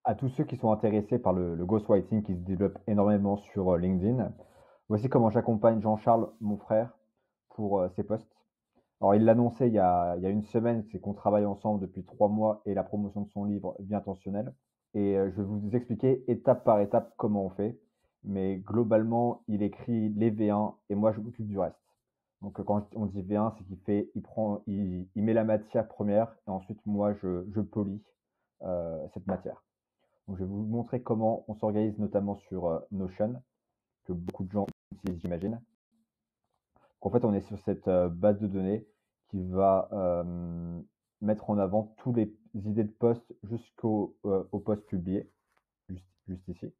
À tous ceux qui sont intéressés par le ghostwriting qui se développe énormément sur LinkedIn, voici comment j'accompagne Jean-Charles, mon frère, pour ses posts. Alors, il l'annonçait il y a une semaine, c'est qu'on travaille ensemble depuis 3 mois et la promotion de son livre Vie intentionnelle. Et je vais vous expliquer étape par étape comment on fait. Mais globalement, il écrit les V1 et moi, je m'occupe du reste. Donc, quand on dit V1, c'est il met la matière première et ensuite, moi, je polis cette matière. Donc, je vais vous montrer comment on s'organise notamment sur Notion, que beaucoup de gens utilisent, j'imagine. En fait, on est sur cette base de données qui va mettre en avant tous les idées de posts jusqu'au au post publié, juste ici.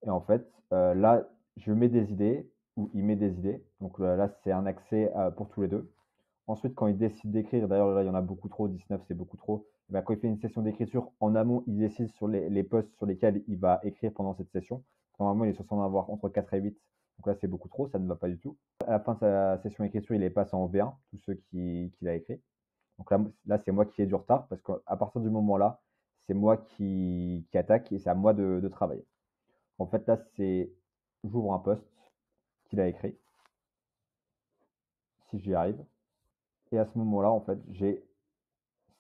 Et en fait, là, je mets des idées, ou il met des idées. Donc là, c'est un accès pour tous les deux. Ensuite, quand il décide d'écrire, d'ailleurs là, il y en a beaucoup trop, 19 c'est beaucoup trop, et ben, quand il fait une session d'écriture en amont, il décide sur les posts sur lesquels il va écrire pendant cette session. Normalement, il est censé en avoir entre 4 et 8. Donc là, c'est beaucoup trop, ça ne va pas du tout. À la fin de sa session d'écriture, il les passe en V1, tous ceux qu'il a écrits. Donc là c'est moi qui ai du retard, parce qu'à partir du moment-là, c'est moi qui attaque et c'est à moi de travailler. En fait, là, j'ouvre un post qu'il a écrit, si j'y arrive. Et à ce moment-là, en fait, j'ai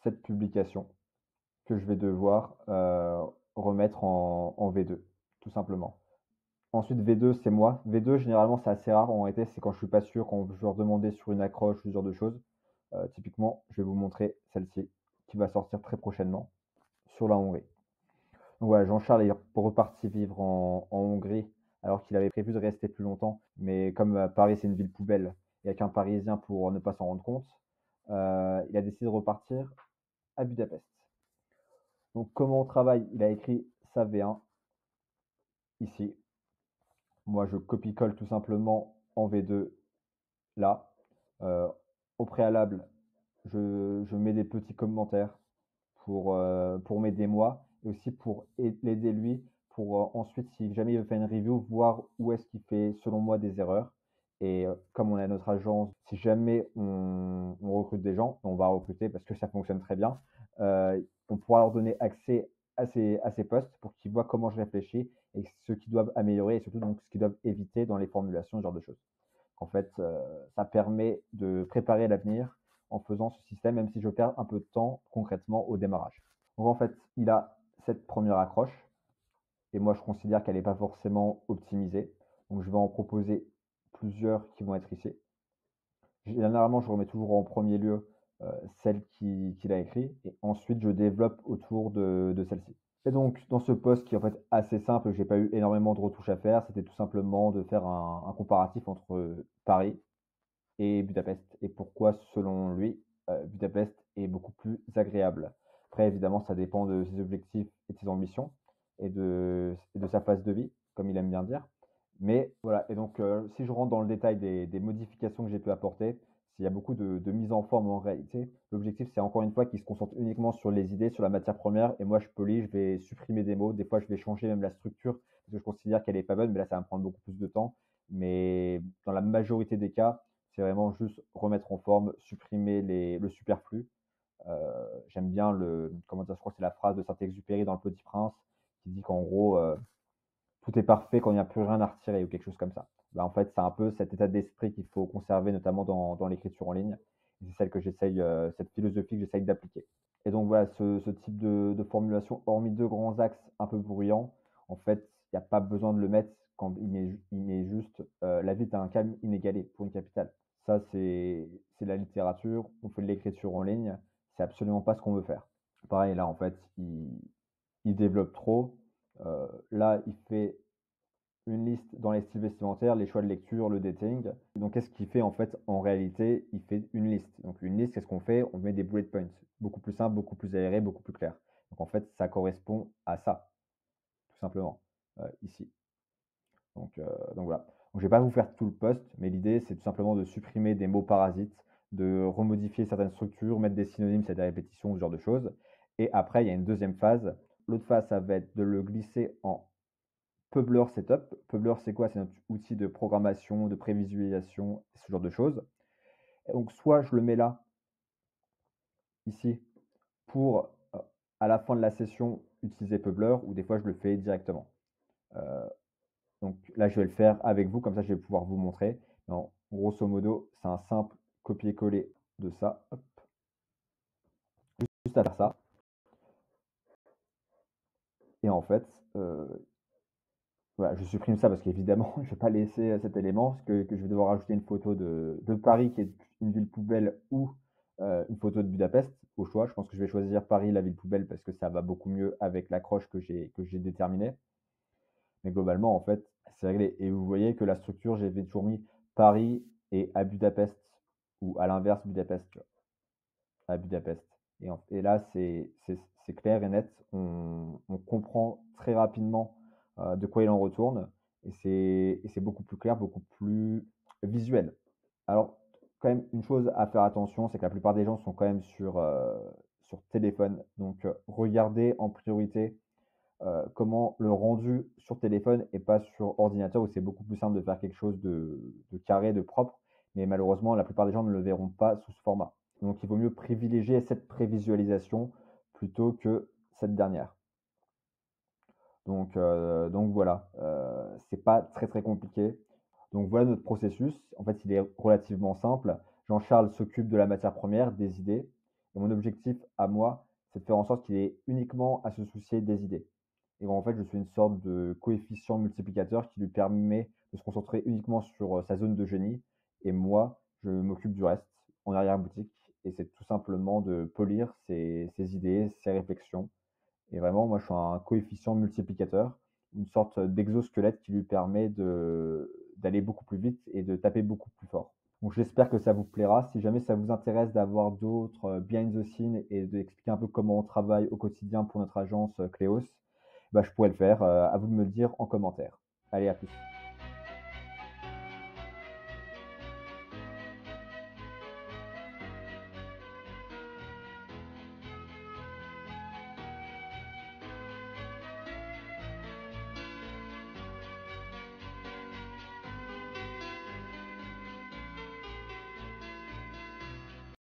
cette publication que je vais devoir remettre en V2, tout simplement. Ensuite, V2, c'est moi. V2, généralement, c'est assez rare. En réalité, c'est quand je suis pas sûr, quand je veux redemander sur une accroche, ce genre de choses. Typiquement, je vais vous montrer celle-ci, qui va sortir très prochainement, sur la Hongrie. Donc voilà, Jean-Charles est reparti vivre en Hongrie, alors qu'il avait prévu de rester plus longtemps. Mais comme Paris, c'est une ville poubelle, il n'y a qu'un Parisien pour ne pas s'en rendre compte, il a décidé de repartir à Budapest. Donc comment on travaille? Il a écrit sa V1 ici. Moi, je copie-colle tout simplement en V2 là. Euh, Au préalable, je mets des petits commentaires pour m'aider moi et aussi pour l'aider lui pour ensuite, si jamais il veut faire une review, voir où est-ce qu'il fait, selon moi, des erreurs. Et comme on a notre agence, si jamais on recrute des gens, on va recruter parce que ça fonctionne très bien, on pourra leur donner accès à ces postes pour qu'ils voient comment je réfléchis et ce qu'ils doivent améliorer et surtout donc ce qu'ils doivent éviter dans les formulations, ce genre de choses. En fait, ça permet de préparer l'avenir en faisant ce système, même si je perds un peu de temps concrètement au démarrage. Donc en fait, il a cette première accroche, et moi je considère qu'elle n'est pas forcément optimisée. Donc je vais en proposer plusieurs qui vont être ici. Généralement, je remets toujours en premier lieu celle qu'il a écrit, et ensuite je développe autour de celle-ci. Et donc, dans ce post qui est en fait assez simple, j'ai pas eu énormément de retouches à faire, c'était tout simplement de faire un comparatif entre Paris et Budapest. Et pourquoi, selon lui, Budapest est beaucoup plus agréable. Après, évidemment, ça dépend de ses objectifs et de ses ambitions et de sa phase de vie, comme il aime bien dire. Mais voilà, et donc si je rentre dans le détail des modifications que j'ai pu apporter, s'il y a beaucoup de mise en forme en réalité, l'objectif c'est encore une fois qu'il se concentre uniquement sur les idées, sur la matière première, et moi je polis, je vais supprimer des mots, des fois je vais changer même la structure, parce que je considère qu'elle est pas bonne, mais là ça va me prendre beaucoup plus de temps. Mais dans la majorité des cas, c'est vraiment juste remettre en forme, supprimer le superflu. J'aime bien comment dire, je crois que c'est la phrase de Saint-Exupéry dans Le Petit Prince, qui dit qu'en gros, tout est parfait quand il n'y a plus rien à retirer ou quelque chose comme ça. Bah, en fait, c'est un peu cet état d'esprit qu'il faut conserver, notamment dans l'écriture en ligne. C'est celle que cette philosophie que j'essaye d'appliquer. Et donc voilà, ce type de formulation, hormis deux grands axes un peu bruyants, en fait, il n'y a pas besoin de le mettre quand il met juste la vie est un calme inégalé pour une capitale. Ça, c'est la littérature, on fait de l'écriture en ligne, c'est absolument pas ce qu'on veut faire. Pareil, là, en fait, il développe trop. Là, il fait une liste dans les styles vestimentaires, les choix de lecture, le dating. Donc, qu'est-ce qu'il fait en fait? En réalité, il fait une liste. Donc, une liste, qu'est-ce qu'on fait? On met des bullet points. Beaucoup plus simple, beaucoup plus aéré, beaucoup plus clair. Donc, en fait, ça correspond à ça, tout simplement, ici. Donc voilà. Donc, je ne vais pas vous faire tout le post, mais l'idée, c'est tout simplement de supprimer des mots parasites, de remodifier certaines structures, mettre des synonymes, c'est des répétitions, ce genre de choses. Et après, il y a une deuxième phase. L'autre phase, ça va être de le glisser en Publer Setup. Publer, c'est quoi? C'est notre outil de programmation, de prévisualisation, ce genre de choses. Et donc, soit je le mets là, ici, pour à la fin de la session, utiliser Peubler ou des fois je le fais directement. Euh, donc là, je vais le faire avec vous, comme ça je vais pouvoir vous montrer. Non, grosso modo, c'est un simple copier-coller de ça. Hop, juste à faire ça. Et en fait, voilà, je supprime ça parce qu'évidemment, je ne vais pas laisser cet élément, parce que je vais devoir ajouter une photo de Paris, qui est une ville poubelle, ou une photo de Budapest, au choix. Je pense que je vais choisir Paris, la ville poubelle, parce que ça va beaucoup mieux avec l'accroche que j'ai déterminée. Mais globalement, en fait, c'est réglé. Et vous voyez que la structure, j'ai toujours mis Paris et à Budapest, ou à l'inverse, Budapest, tu vois, à Budapest. Et là, c'est clair et net. On comprend très rapidement de quoi il en retourne. Et c'est beaucoup plus clair, beaucoup plus visuel. Alors, quand même, une chose à faire attention, c'est que la plupart des gens sont quand même sur téléphone. Donc, regardez en priorité comment le rendu sur téléphone et pas sur ordinateur, où c'est beaucoup plus simple de faire quelque chose de carré, de propre. Mais malheureusement, la plupart des gens ne le verront pas sous ce format. Donc, il vaut mieux privilégier cette prévisualisation plutôt que cette dernière. Donc voilà, c'est pas très très compliqué. Donc voilà notre processus. En fait, il est relativement simple. Jean-Charles s'occupe de la matière première, des idées. Et mon objectif à moi, c'est de faire en sorte qu'il ait uniquement à se soucier des idées. Et en fait, je suis une sorte de coefficient multiplicateur qui lui permet de se concentrer uniquement sur sa zone de génie. Et moi, je m'occupe du reste en arrière-boutique. Et c'est tout simplement de polir ses idées, ses réflexions. Et vraiment, moi, je suis un coefficient multiplicateur, une sorte d'exosquelette qui lui permet d'aller beaucoup plus vite et de taper beaucoup plus fort. Donc, j'espère que ça vous plaira. Si jamais ça vous intéresse d'avoir d'autres behind the scenes et d'expliquer un peu comment on travaille au quotidien pour notre agence Cléos, bah, je pourrais le faire. À vous de me le dire en commentaire. Allez, à plus.